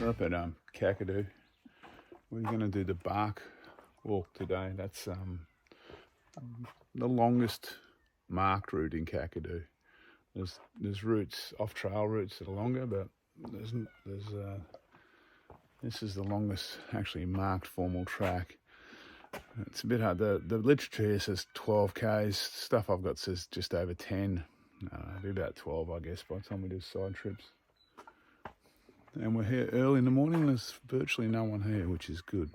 We're up at Kakadu. We're going to do the Barrk walk today. That's the longest marked route in Kakadu. There's routes, off-trail routes that are longer, but this is the longest actually marked formal track. It's a bit hard. The literature here says 12 k's. Stuff I've got says just over 10. It'll be about 12, I guess, by the time we do side trips. And we're here early in the morning. There's virtually no one here, which is good.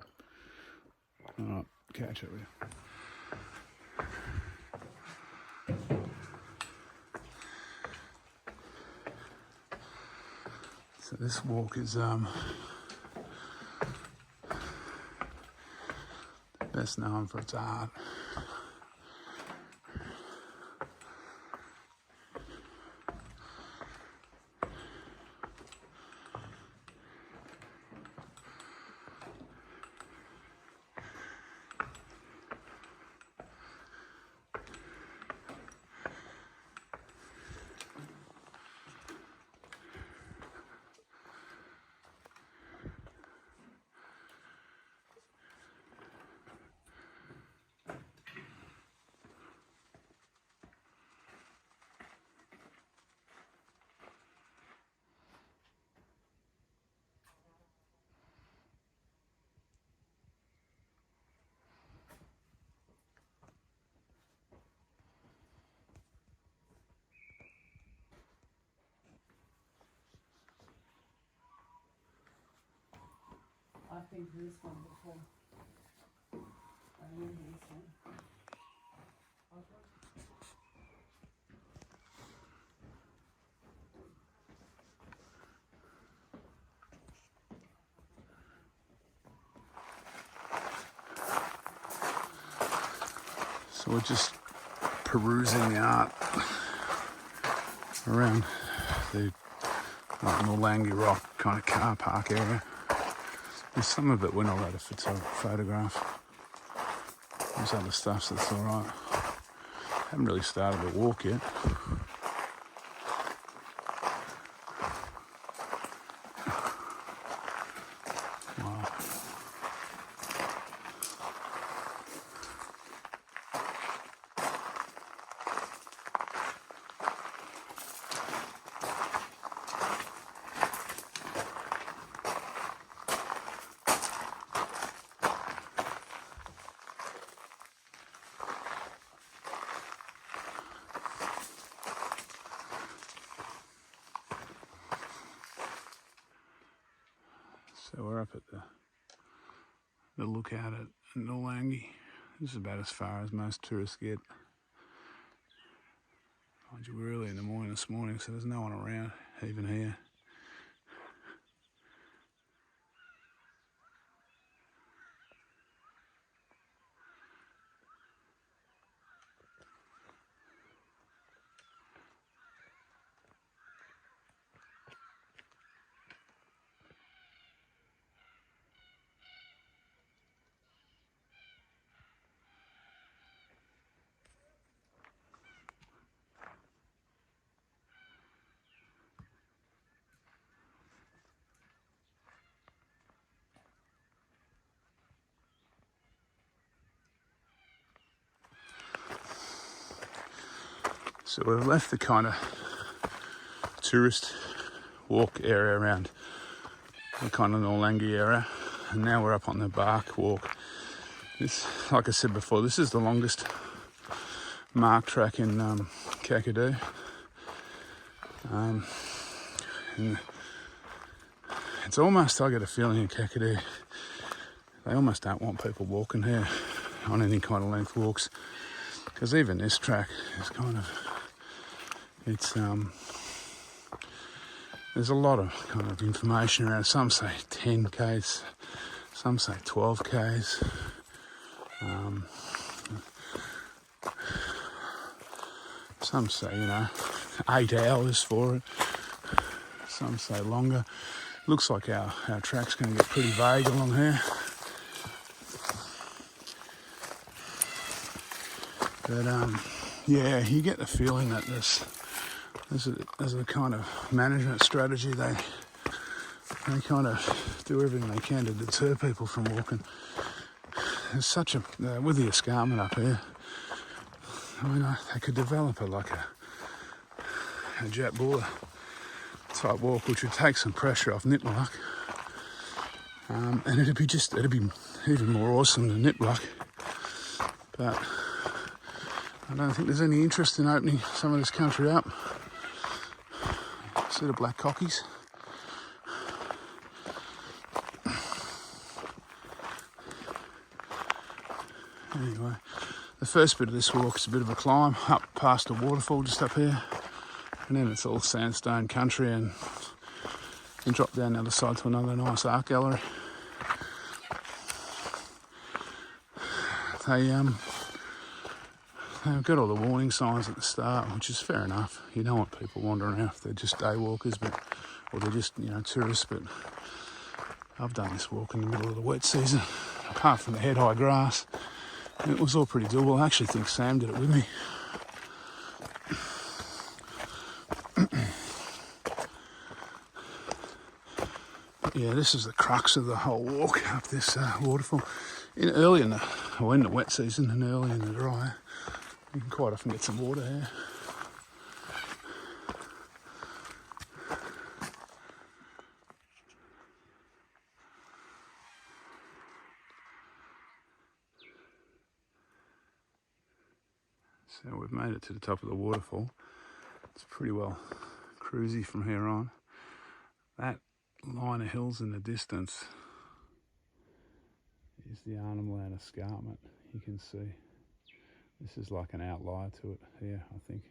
All right, catch up with you. So this walk is best known for its art. I've been to this one before. I remember this one. So we're just perusing the art around the Norlangi Rock kind of car park area. There's some of it we're not allowed to photograph. There's other stuff that's all right. Haven't really started the walk yet. Wow. So we're up at the lookout at Norlangi. This is about as far as most tourists get. Mind you, we're early in the morning this morning, so there's no one around even here. So we've left the kind of tourist walk area around the kind of Norlangi area, and now we're up on the Barrk walk. This, like I said before, this is the longest marked track in Kakadu. And it's almost, I get a feeling in Kakadu, they almost don't want people walking here on any kind of length walks, because even this track is kind of, it's there's a lot of kind of information around. Some say 10 k's, some say 12 k's. Some say 8 hours for it. Some say longer. Looks like our track's going to get pretty vague along here. But yeah, you get the feeling that there's a kind of management strategy. they kind of do everything they can to deter people from walking. There's such a, with the escarpment up here, I mean, they could develop a jet boiler type walk, which would take some pressure off Nitluck. And it'd be even more awesome than Nitluck. But I don't think there's any interest in opening some of this country up. See the black cockies? Anyway, the first bit of this walk is a bit of a climb up past a waterfall just up here, and then it's all sandstone country, and then drop down the other side to another nice art gallery. They've got all the warning signs at the start, which is fair enough. You don't want people wandering out if they're just day walkers, or they're just, tourists. But I've done this walk in the middle of the wet season, apart from the head-high grass. And it was all pretty doable. I actually think Sam did it with me. But yeah, this is the crux of the whole walk up this waterfall. Early in the wet season and early in the dry, you can quite often get some water here. So we've made it to the top of the waterfall. It's pretty well cruisy from here on. That line of hills in the distance is the Arnhem Land Escarpment. You can see this is like an outlier to it here, I think.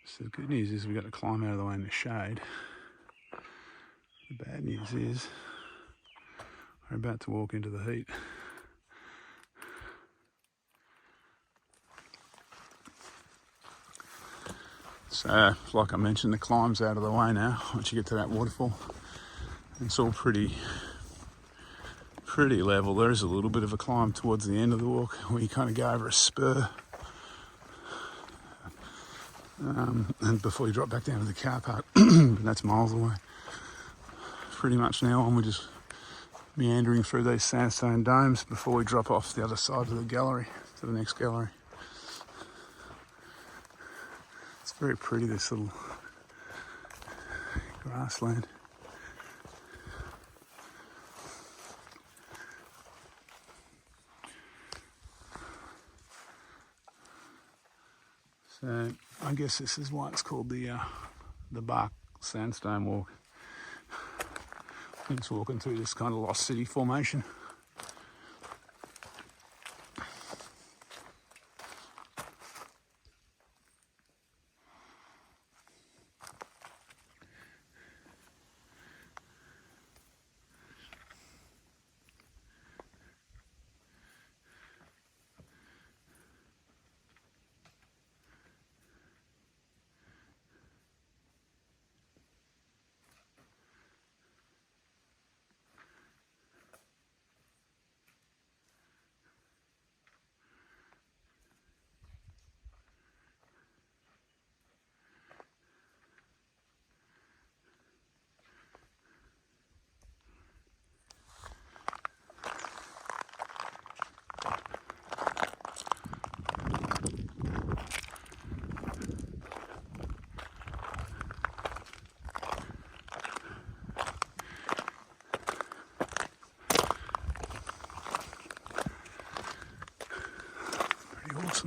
So the good news is we've got to climb out of the way in the shade. The bad news is we're about to walk into the heat. So, like I mentioned, the climb's out of the way now. Once you get to that waterfall, it's all pretty level. There is a little bit of a climb towards the end of the walk where you kind of go over a spur, and before you drop back down to the car park. But that's miles away. Pretty much now on, we're just meandering through these sandstone domes before we drop off the other side of the gallery to the next gallery. It's very pretty, this little grassland. So I guess this is why it's called the Barrk Sandstone Walk. It's walking through this kind of lost city formation.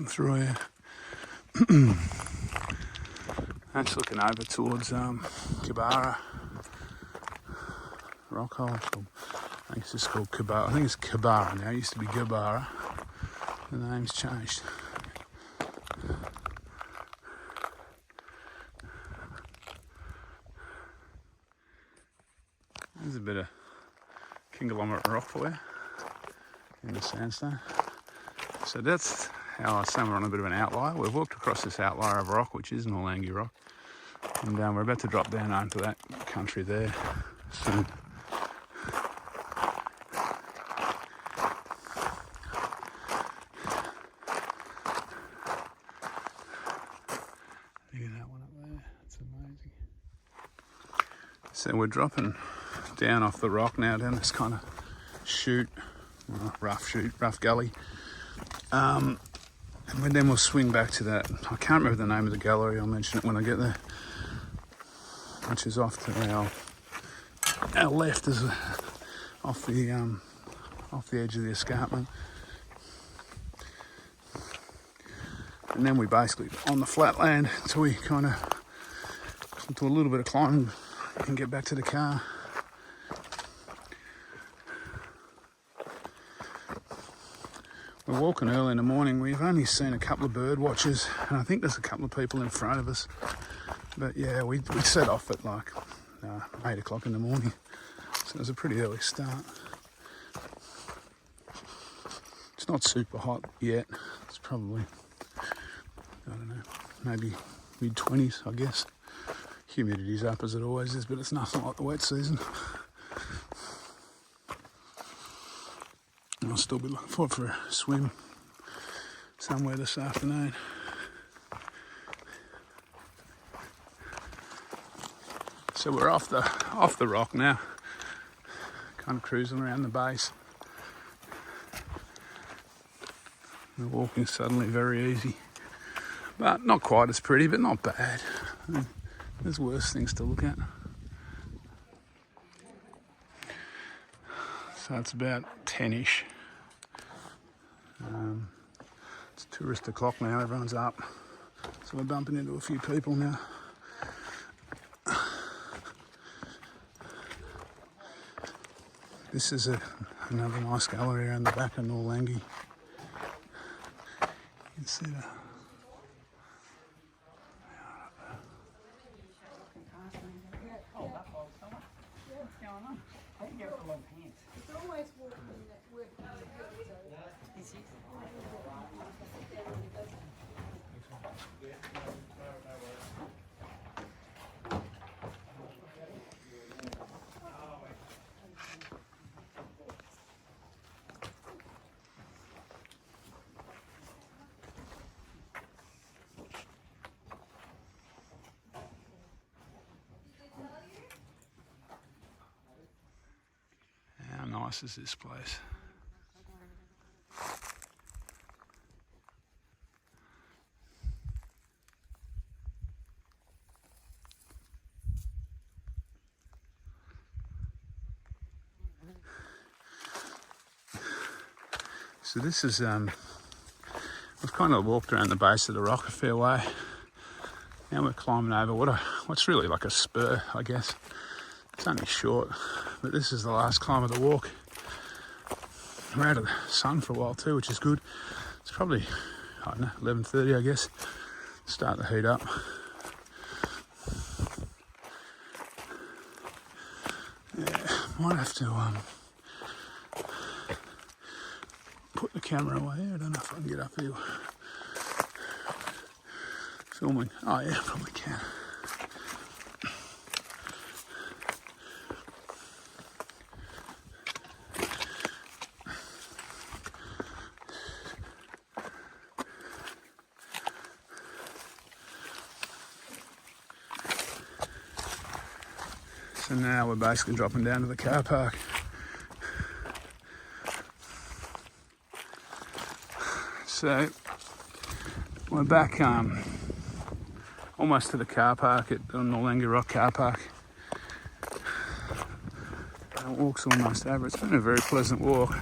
Through here. That's looking over towards Kabara Rockhole. I think it's just called Kabara. I think it's Kabara now. It used to be Gabara. The name's changed. There's a bit of conglomerate rock for you in the sandstone. So that's how I say we're on a bit of an outlier. We've walked across this outlier of rock, which is Norlangi rock, and we're about to drop down onto that country there soon. So we're dropping down off the rock now, down this kind of chute, rough gully. And then we'll swing back to that. I can't remember the name of the gallery. I'll mention it when I get there. Which is off to our left, is off the edge of the escarpment. And then we basically on the flat land until we kind of do a little bit of climbing and get back to the car. We're walking early in the morning. We've only seen a couple of bird watchers, and I think there's a couple of people in front of us. But yeah, we set off at like 8 o'clock in the morning, so it was a pretty early start. It's not super hot yet. It's probably, I don't know, maybe mid-20s, I guess. Humidity's up as it always is, but it's nothing like the wet season. And I'll still be looking forward for a swim somewhere this afternoon. So we're off the rock now, kind of cruising around the base. The walking's suddenly very easy, but not quite as pretty, but not bad. There's worse things to look at. So it's about 10ish. It's tourist o'clock now, everyone's up. So we're bumping into a few people now. This is another nice gallery around the back of Norlangi. You can see that. How nice is this place? So this is, we've kind of walked around the base of the rock a fair way. Now we're climbing over what's really like a spur, I guess. It's only short, but this is the last climb of the walk. We're out of the sun for a while too, which is good. It's probably, I don't know, 11:30, I guess. Start to heat up. Yeah, might have to put the camera away. I don't know if I can get up here filming. Oh yeah, probably can. So now we're basically dropping down to the car park. So we're back almost to the car park at the Norlangi Rock car park. The walk's almost over. It's been a very pleasant walk.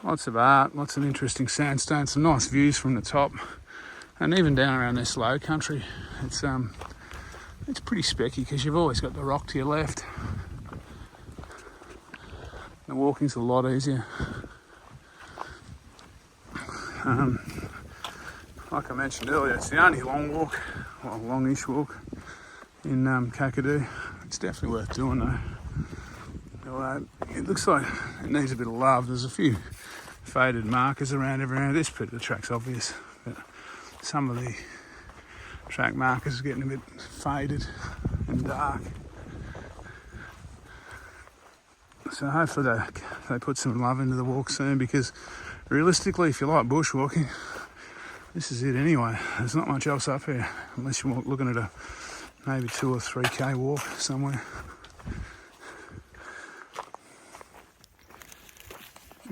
Lots of art, lots of interesting sandstone, some nice views from the top, and even down around this low country. It's pretty specky because you've always got the rock to your left. The walking's a lot easier. Like I mentioned earlier, it's the only long walk, well, longish walk in Kakadu. It's definitely worth doing though. Although it looks like it needs a bit of love. There's a few faded markers around everywhere. This bit of the track's obvious, but some of the track markers are getting a bit faded and dark. So hopefully they put some love into the walk soon, because realistically, if you like bushwalking, this is it anyway. There's not much else up here unless you're looking at a maybe 2 or 3k walk somewhere.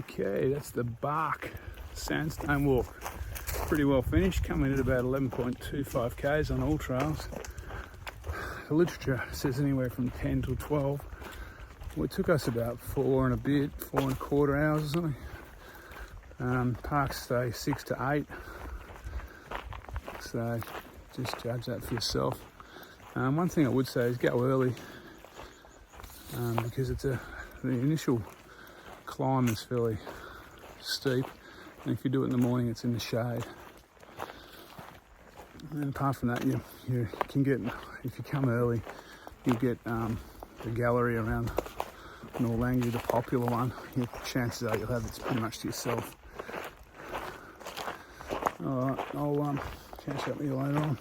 Okay, that's the Barrk Sandstone walk. Pretty well finished, coming at about 11.25 k's on all trails. The literature says anywhere from 10 to 12. Well, it took us about 4.25 hours or something. Parks say 6 to 8. So just judge that for yourself. One thing I would say is go early, because the initial climb is fairly steep, and if you do it in the morning it's in the shade. And apart from that, you can get, if you come early, you get the gallery around Norlangi, the popular one. Your chances are you'll have it pretty much to yourself. Alright, I'll catch up with you later on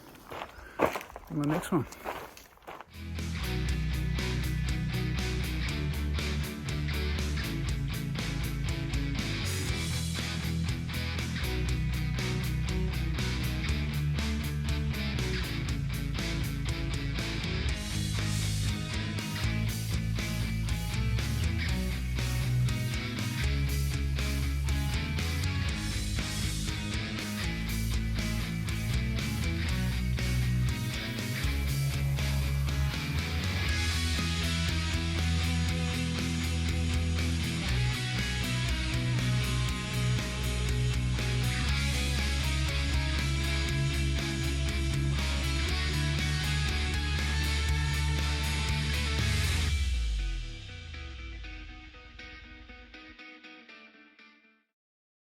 the next one.